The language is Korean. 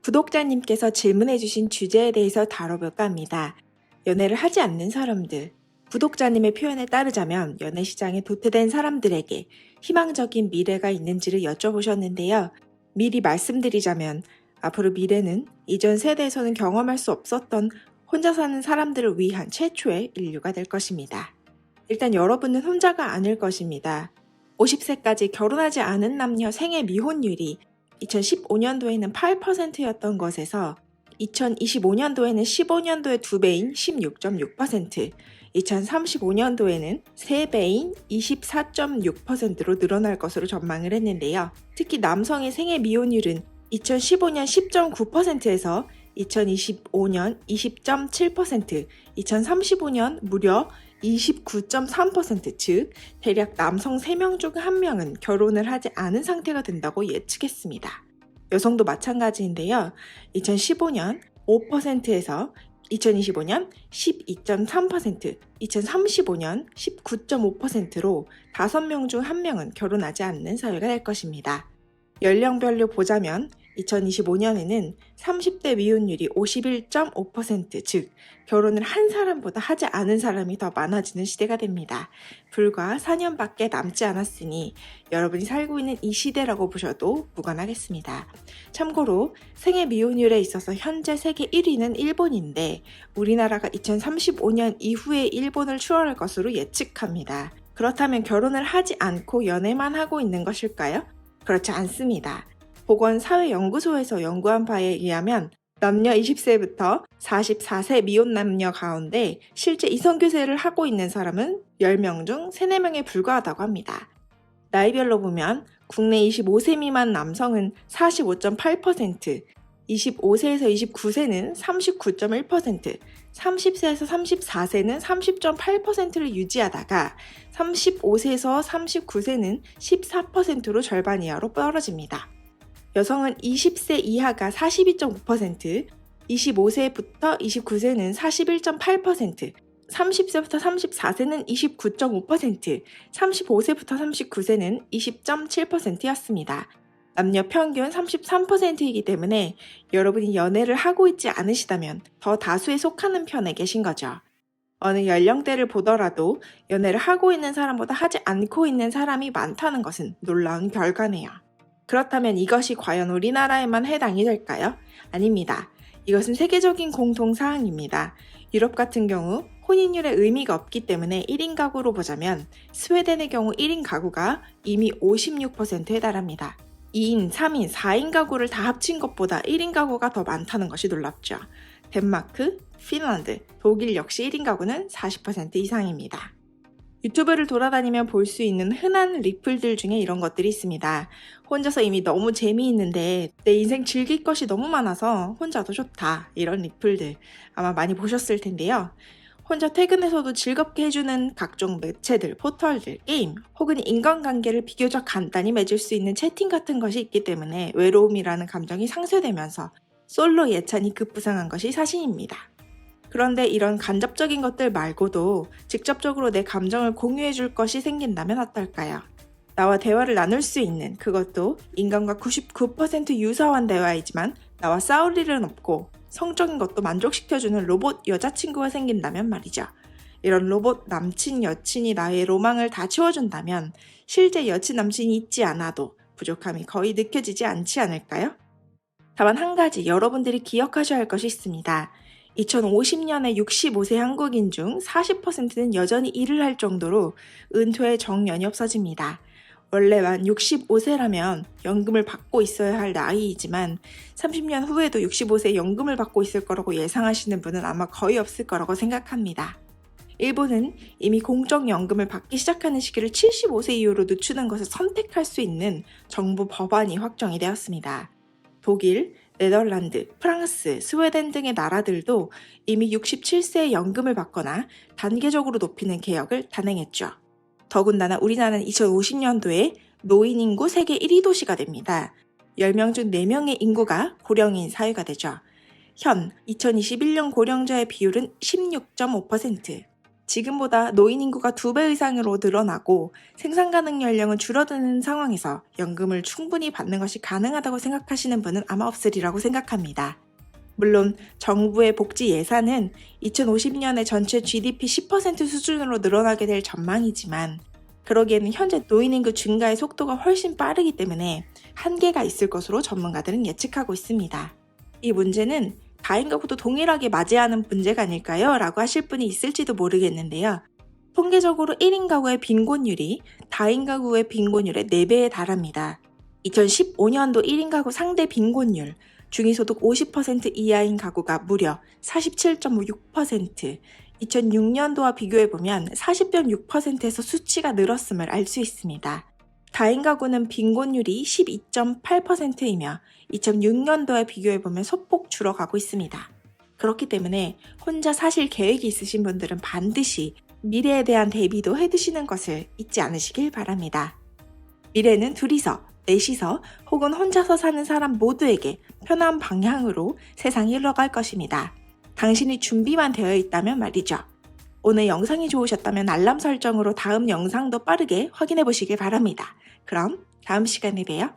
구독자님께서 질문해주신 주제에 대해서 다뤄볼까 합니다. 연애를 하지 않는 사람들. 구독자님의 표현에 따르자면 연애 시장에 도태된 사람들에게 희망적인 미래가 있는지를 여쭤보셨는데요. 미리 말씀드리자면 앞으로 미래는 이전 세대에서는 경험할 수 없었던 혼자 사는 사람들을 위한 최초의 인류가 될 것입니다. 일단 여러분은 혼자가 아닐 것입니다. 50세까지 결혼하지 않은 남녀 생애 미혼율이 2015년도에는 8%였던 것에서 2025년도에는 15년도의 2배인 16.6%, 2035년도에는 3배인 24.6%로 늘어날 것으로 전망을 했는데요. 특히 남성의 생애 미혼율은 2015년 10.9%에서 2025년 20.7%, 2035년 무려 29.3%, 즉 대략 남성 3명 중 1명은 결혼을 하지 않은 상태가 된다고 예측했습니다. 여성도 마찬가지인데요. 2015년 5%에서 2025년 12.3%, 2035년 19.5%로 5명 중 1명은 결혼하지 않는 사회가 될 것입니다. 연령별로 보자면 2025년에는 30대 미혼율이 51.5%, 즉 결혼을 한 사람보다 하지 않은 사람이 더 많아지는 시대가 됩니다. 불과 4년밖에 남지 않았으니 여러분이 살고 있는 이 시대라고 보셔도 무관하겠습니다. 참고로 생애 미혼율에 있어서 현재 세계 1위는 일본인데 우리나라가 2035년 이후에 일본을 추월할 것으로 예측합니다. 그렇다면 결혼을 하지 않고 연애만 하고 있는 것일까요? 그렇지 않습니다. 보건사회연구소에서 연구한 바에 의하면 남녀 20세부터 44세 미혼 남녀 가운데 실제 이성교제를 하고 있는 사람은 10명 중 3, 4명에 불과하다고 합니다. 나이별로 보면 국내 25세 미만 남성은 45.8%, 25세에서 29세는 39.1%, 30세에서 34세는 30.8%를 유지하다가 35세에서 39세는 14%로 절반 이하로 떨어집니다. 여성은 20세 이하가 42.5%, 25세부터 29세는 41.8%, 30세부터 34세는 29.5%, 35세부터 39세는 20.7%였습니다. 남녀 평균 33%이기 때문에 여러분이 연애를 하고 있지 않으시다면 더 다수에 속하는 편에 계신 거죠. 어느 연령대를 보더라도 연애를 하고 있는 사람보다 하지 않고 있는 사람이 많다는 것은 놀라운 결과네요. 그렇다면 이것이 과연 우리나라에만 해당이 될까요? 아닙니다. 이것은 세계적인 공통사항입니다. 유럽 같은 경우 혼인율에 의미가 없기 때문에 1인 가구로 보자면 스웨덴의 경우 1인 가구가 이미 56%에 달합니다. 2인, 3인, 4인 가구를 다 합친 것보다 1인 가구가 더 많다는 것이 놀랍죠. 덴마크, 핀란드, 독일 역시 1인 가구는 40% 이상입니다. 유튜브를 돌아다니면 볼 수 있는 흔한 리플들 중에 이런 것들이 있습니다. 혼자서 이미 너무 재미있는데 내 인생 즐길 것이 너무 많아서 혼자도 좋다. 이런 리플들 아마 많이 보셨을 텐데요. 혼자 퇴근해서도 즐겁게 해주는 각종 매체들, 포털들, 게임 혹은 인간관계를 비교적 간단히 맺을 수 있는 채팅 같은 것이 있기 때문에 외로움이라는 감정이 상쇄되면서 솔로 예찬이 급부상한 것이 사실입니다. 그런데 이런 간접적인 것들 말고도 직접적으로 내 감정을 공유해줄 것이 생긴다면 어떨까요? 나와 대화를 나눌 수 있는, 그것도 인간과 99% 유사한 대화이지만 나와 싸울 일은 없고 성적인 것도 만족시켜주는 로봇 여자친구가 생긴다면 말이죠. 이런 로봇 남친, 여친이 나의 로망을 다 채워준다면 실제 여친, 남친이 있지 않아도 부족함이 거의 느껴지지 않지 않을까요? 다만 한 가지 여러분들이 기억하셔야 할 것이 있습니다. 2050년에 65세 한국인 중 40%는 여전히 일을 할 정도로 은퇴의 정년이 없어집니다. 원래 만 65세라면 연금을 받고 있어야 할 나이이지만 30년 후에도 65세 연금을 받고 있을 거라고 예상하시는 분은 아마 거의 없을 거라고 생각합니다. 일본은 이미 공적연금을 받기 시작하는 시기를 75세 이후로 늦추는 것을 선택할 수 있는 정부 법안이 확정이 되었습니다. 독일, 네덜란드, 프랑스, 스웨덴 등의 나라들도 이미 67세에 연금을 받거나 단계적으로 높이는 개혁을 단행했죠. 더군다나 우리나라는 2050년도에 노인 인구 세계 1위 도시가 됩니다. 10명 중 4명의 인구가 고령인 사회가 되죠. 현 2021년 고령자의 비율은 16.5%. 지금보다 노인 인구가 2배 이상으로 늘어나고 생산 가능 연령은 줄어드는 상황에서 연금을 충분히 받는 것이 가능하다고 생각하시는 분은 아마 없으리라고 생각합니다. 물론 정부의 복지 예산은 2050년에 전체 GDP 10% 수준으로 늘어나게 될 전망이지만 그러기에는 현재 노인 인구 증가의 속도가 훨씬 빠르기 때문에 한계가 있을 것으로 전문가들은 예측하고 있습니다. 이 문제는 다인 가구도 동일하게 맞이하는 문제가 아닐까요? 라고 하실 분이 있을지도 모르겠는데요. 통계적으로 1인 가구의 빈곤율이 다인 가구의 빈곤율의 4배에 달합니다. 2015년도 1인 가구 상대 빈곤율, 중위소득 50% 이하인 가구가 무려 47.6%, 2006년도와 비교해보면 40.6%에서 수치가 늘었음을 알 수 있습니다. 다인 가구는 빈곤율이 12.8%이며 2006년도에 비교해보면 소폭 줄어가고 있습니다. 그렇기 때문에 혼자 사실 계획이 있으신 분들은 반드시 미래에 대한 대비도 해두시는 것을 잊지 않으시길 바랍니다. 미래는 둘이서, 넷이서 혹은 혼자서 사는 사람 모두에게 편한 방향으로 세상이 흘러갈 것입니다. 당신이 준비만 되어 있다면 말이죠. 오늘 영상이 좋으셨다면 알람 설정으로 다음 영상도 빠르게 확인해 보시길 바랍니다. 그럼 다음 시간에 봬요.